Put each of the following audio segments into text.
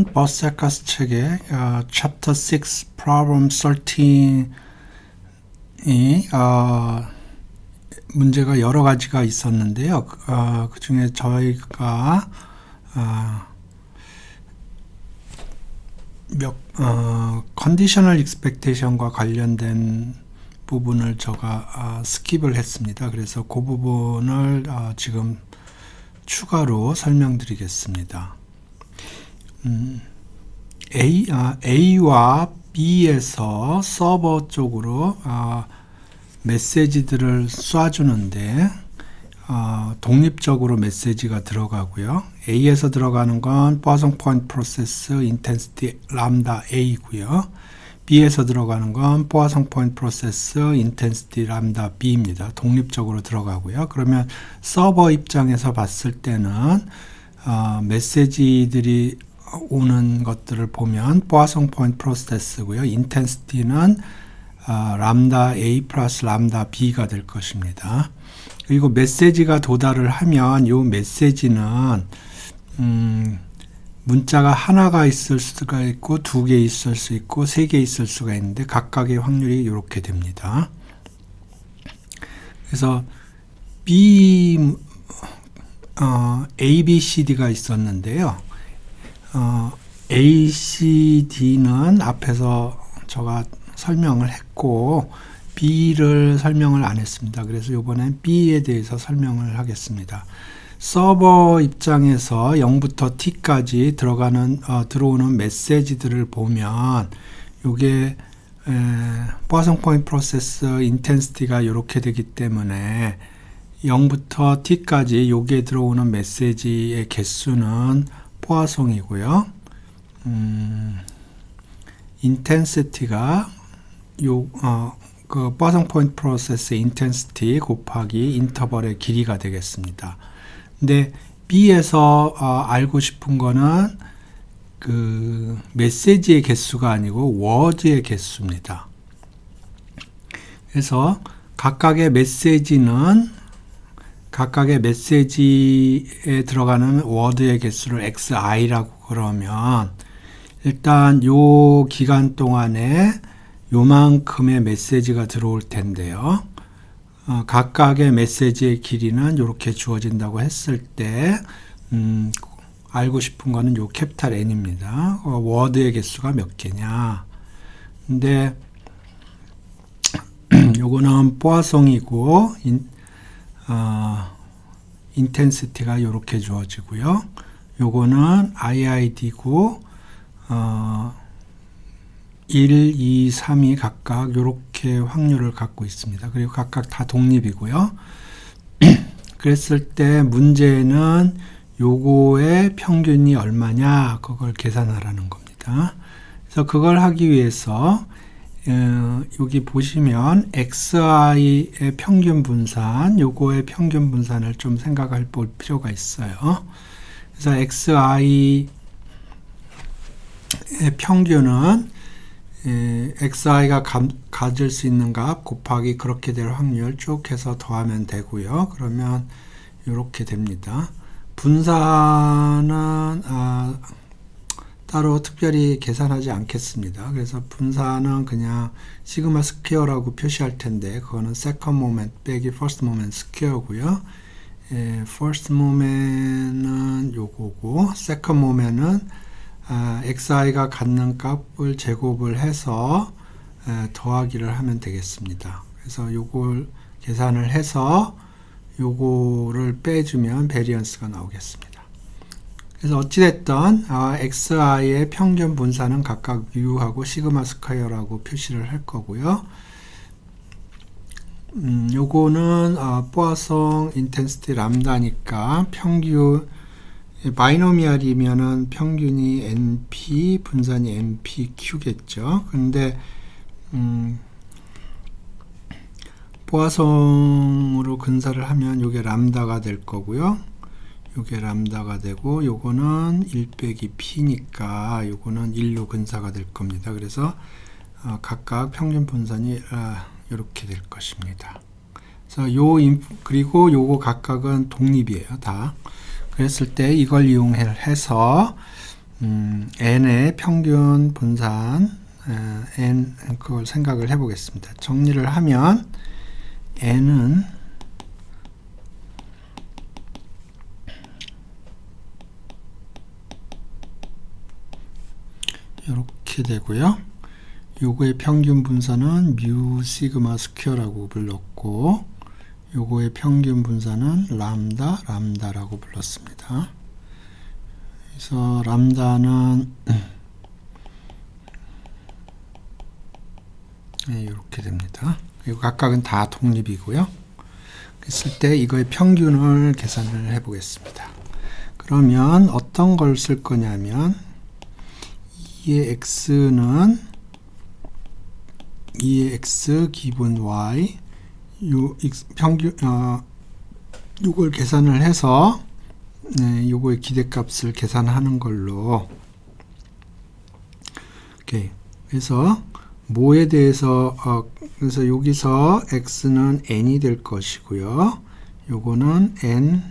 보시면 버세카스 책의 Chapter 6 Problem 13이 문제가 여러 가지가 있었는데요. 그 중에 저희가 컨디셔널 익스펙테이션과 관련된 부분을 제가 스킵을 했습니다. 그래서 그 부분을 지금 추가로 설명드리겠습니다. A와 B에서 서버 쪽으로 메시지들을 쏴주는데 독립적으로 메시지가 들어가고요. A에서 들어가는 건 Poisson Point Process Intensity Lambda A고요. B에서 들어가는 건 Poisson Point Process Intensity Lambda B입니다. 독립적으로 들어가고요. 그러면 서버 입장에서 봤을 때는 메시지들이 오는 것들을 보면 Poisson Point Process고요. Intensity는 람다 A 플러스 람다 B가 될 것입니다. 그리고 메시지가 도달을 하면 이 메시지는 문자가 하나가 있을 수가 있고 두 개 있을 수 있고 세 개 있을 수가 있는데 각각의 확률이 이렇게 됩니다. 그래서 A, B, C, D가 있었는데요. A, C, D는 앞에서 제가 설명을 했고 B를 설명을 안 했습니다. 그래서 이번엔 B에 대해서 설명을 하겠습니다. 서버 입장에서 0부터 T까지 들어오는 메시지들을 보면 이게 Poisson Point Process Intensity가 이렇게 되기 때문에 0부터 T까지 여기에 들어오는 메시지의 개수는 포화송이고요. Intensity가 그 Poisson Point Process Intensity 곱하기 인터벌의 길이가 되겠습니다. 근데 B에서 알고 싶은 거는 그 메시지의 개수가 아니고 워드의 개수입니다. 그래서 각각의 메시지에 들어가는 워드의 개수를xi라고 그러면 일단 요 기간 동안에 요만큼의 메시지가 들어올 텐데요. 각각의 메시지의 길이는 이렇게 주어진다고 했을 때 알고 싶은 거는 요 캐피탈 N입니다. 워드의 개수가 몇 개냐. 근데 요거는 포화송이고 인텐시티가 이렇게 주어지고요. 요거는 IID고 1, 2, 3이 각각 이렇게 확률을 갖고 있습니다. 그리고 각각 다 독립이고요. 그랬을 때 문제는 요거의 평균이 얼마냐 그걸 계산하라는 겁니다. 그래서 그걸 하기 위해서 여기 보시면 XI의 평균 분산, 요거의 평균 분산을 좀 생각할 볼 필요가 있어요. 그래서 XI의 평균은 XI가 가질 수 있는 값 곱하기 그렇게 될 확률 쭉 해서 더하면 되고요. 그러면 이렇게 됩니다. 분산은 따로 특별히 계산하지 않겠습니다. 그래서 분산은 그냥 시그마 스퀘어라고 표시할 텐데 그거는 second moment 빼기 first moment 스퀘어고요. first moment은 요거고 second moment은xi가 갖는 값을 제곱을 해서 더하기를 하면 되겠습니다. 그래서 요걸 계산을 해서 요거를 빼주면 베리언스가 나오겠습니다. 그래서 어찌됐든xi의 평균 분산은 각각 u하고 시그마 스퀘어라고 표시를 할 거고요. 요거는 포화송 인텐시티 람다니까 평균 바이노미얼이면은 평균이 NP, 분산이 NPQ겠죠. 근데 포화송으로 근사를 하면 요게 람다가 될 거고요. 요게 람다가 되고 요거는 1 빼기 P니까 요거는 1로 근사가 될 겁니다. 그래서 각각 평균 분산이 이렇게 될 것입니다. 그래서 그리고 요거 각각은 독립이에요. 다. 그랬을 때 이걸 이용해서 n의 평균 분산 n 그걸 생각을 해 보겠습니다. 정리를 하면 n은 이렇게 되고요. 요거의 평균 분산은 뮤 시그마 스퀘어라고 불렀고, 요거의 평균 분산은 람다라고 불렀습니다. 그래서 람다는 네, 이렇게 됩니다. 그리고 각각은 다 독립이고요. 그랬을 때 이거의 평균을 계산을 해 보겠습니다. 그러면 어떤 걸 쓸 거냐면 2의 x는 2의 x 기분 y 요 평균 요걸 계산을 해서 요거의 기대값을 계산하는 걸로. 오케이. 그래서 뭐에 대해서 그래서 여기서 x는 n이 될 것이고요. 요거는 n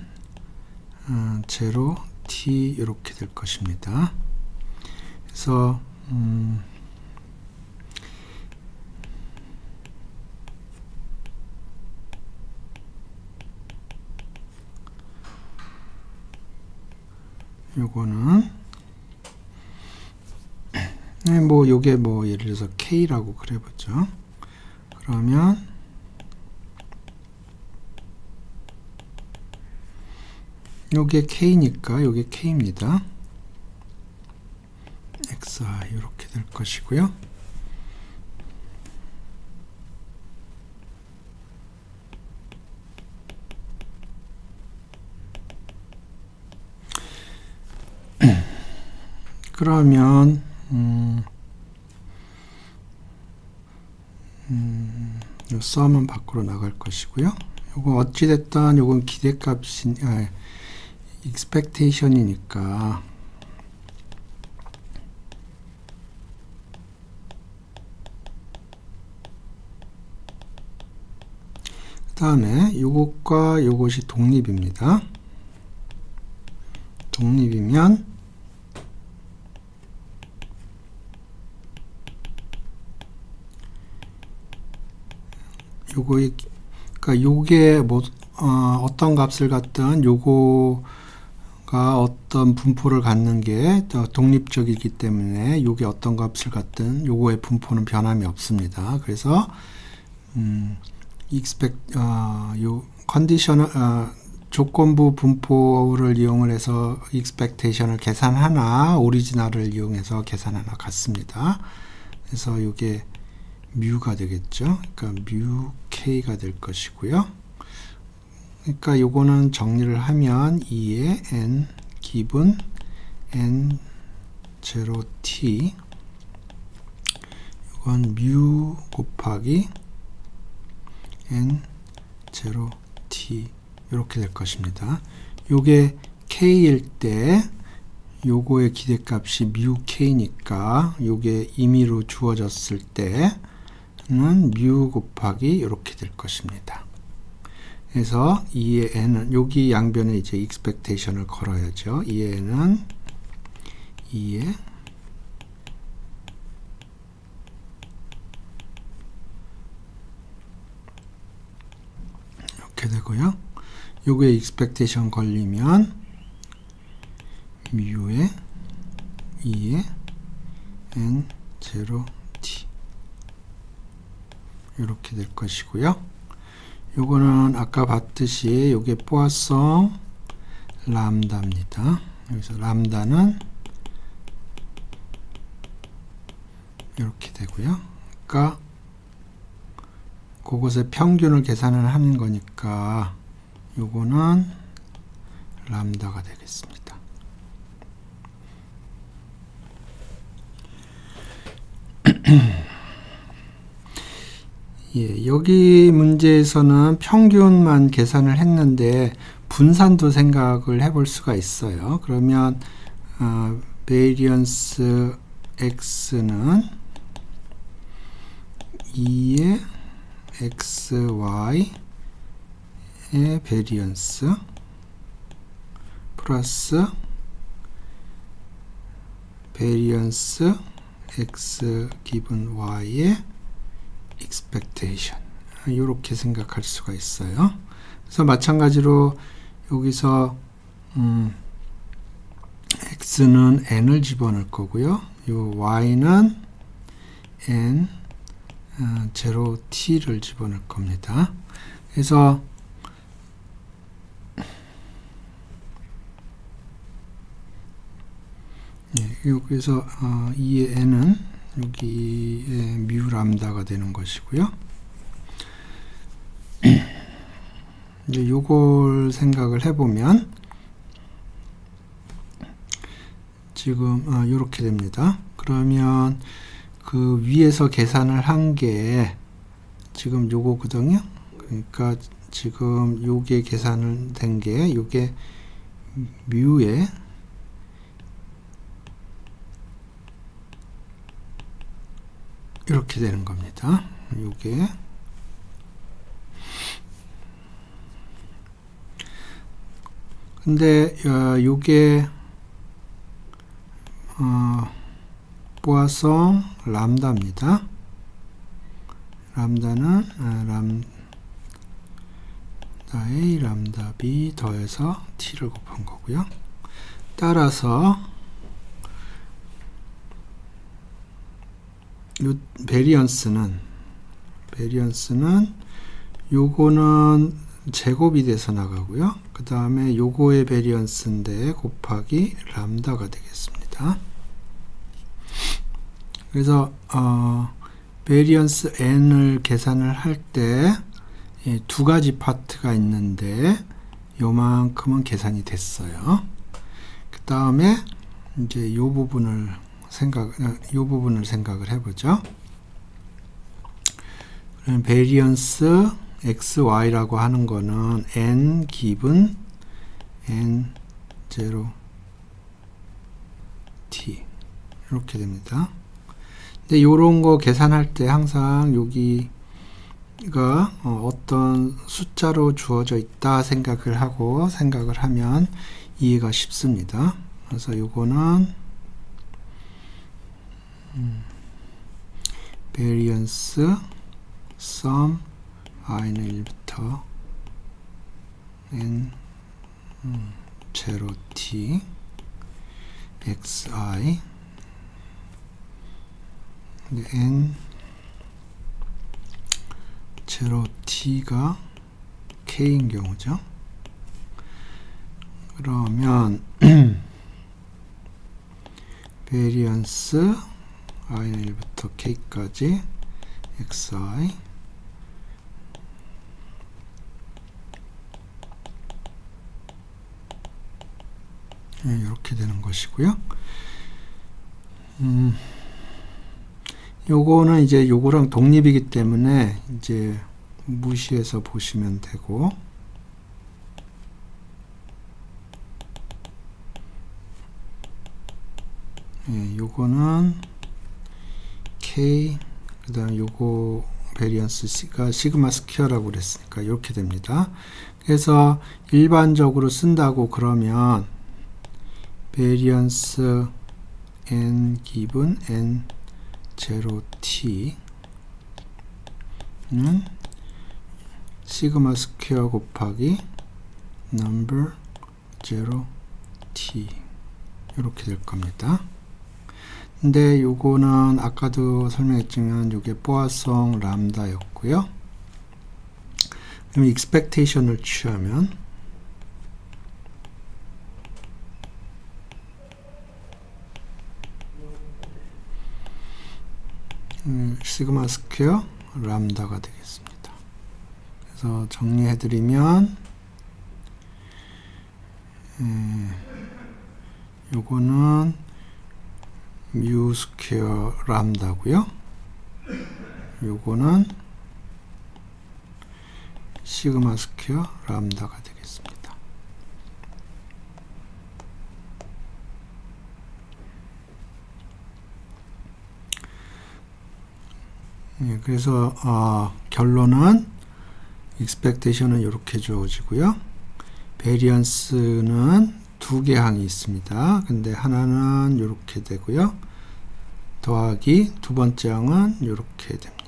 0 t 이렇게 될 것입니다. 그래서 요거는 뭐 요게 뭐 예를 들어서 k라고 그래 보죠. 그러면 요게 k니까 요게 k입니다. xi 이렇게 될 것이고요. 그러면 요 썸은 밖으로 나갈 것이고요. 요거 어찌됐든 요건 기대값이 expectation이니까 그 다음에 요것과 요것이 독립입니다. 독립이면 요거의 그러니까 요게 뭐 어떤 값을 갖든 요거가 어떤 분포를 갖는 게 독립적이기 때문에 요게 어떤 값을 갖든 요거의 분포는 변함이 없습니다. 그래서 요 컨디셔널 조건부 분포를 이용을 해서 expectation을 계산하나 오리지널을 이용해서 계산하나 같습니다. 그래서 요게 뮤가 되겠죠. 그러니까 뮤 k가 될 것이고요. 그러니까 요거는 정리를 하면 2의 n 기분 n 0t 이건 뮤 곱하기 n 0t 이렇게 될 것입니다. 요게 k일 때 요거의 기대값이 뮤 k니까 요게 임의로 주어졌을 때는 뮤 곱하기 이렇게 될 것입니다. 그래서 2의 n은 여기 양변에 이제 expectation을 걸어야죠. 2의 n은 2의 이렇게 되고요. 요거에 expectation 걸리면 뮤의 2의 n 0t 이렇게 될 것이고요. 요거는 아까 봤듯이 요게 포화성 람다입니다. 여기서 람다는 이렇게 되고요. 그러니까 그것의 평균을 계산을 하는 거니까 요거는 람다가 되겠습니다. 예, 여기 문제에서는 평균만 계산을 했는데 분산도 생각을 해볼 수가 있어요. 그러면 베리언스 x는 2의 xy의 베리언스 플러스 variance x given y의 expectation, 이렇게 생각할 수가 있어요. 그래서 마찬가지로 여기서 x는 n을 집어넣을 거고요. 요 y는 n 0t를 집어넣을 겁니다. 그래서 여기서 2의 n은 여기에 뮤 람다가 되는 것이고요. 이제 요걸 생각을 해보면 지금 요렇게 됩니다. 그러면 그 위에서 계산을 한 게 지금 요거거든요. 그러니까 지금 요게 계산을 된 게 요게 뮤에 이렇게 되는 겁니다. 요게 근데 요게 포아송 람다입니다. 람다는 람다 A, 람다 B 더해서 t를 곱한 거고요. 따라서 요 베리언스는 요거는 제곱이 돼서 나가고요. 그 다음에 요거의 베리언스인데 곱하기 람다가 되겠습니다. 그래서 베리언스 n을 계산을 할 때 두 가지 파트가 있는데 요만큼은 계산이 됐어요. 그 다음에 이제 요 부분을 생각을 해보죠. 그럼 베리언스 x, y라고 하는 거는 n 기분 n 0 t 이렇게 됩니다. 근데 요런 거 계산할 때 항상 여기가 어떤 숫자로 주어져 있다 생각을 하면 이해가 쉽습니다. 그래서 요거는 variance sum i는 1부터 n 0t xi n 0t가 k인 경우죠. 그러면 variance i는 1부터 k까지 xi 이렇게 되는 것이고요. 요거는 이제 요거랑 독립이기 때문에 이제 무시해서 보시면 되고, 요거는 k 그 다음 요거 베리언스가 시그마 스퀘어라고 그랬으니까 이렇게 됩니다. 그래서 일반적으로 쓴다고 그러면 베리언스 n 기분 n 0t는 시그마 스퀘어 곱하기 number 0t 이렇게 될 겁니다. 근데 요거는 아까도 설명했지만 요게 포아송 람다였고요. 그럼 expectation을 취하면 시그마 스퀘어 람다가 되겠습니다. 그래서 정리해드리면 요거는 뮤 스퀘어 람다고요. 요거는 시그마 스퀘어 람다가 되겠습니다. 그래서 결론은 expectation은 이렇게 주어지고요. variance는 두 개 항이 있습니다. 근데 하나는 이렇게 되고요. 더하기 두 번째 항은 이렇게 됩니다.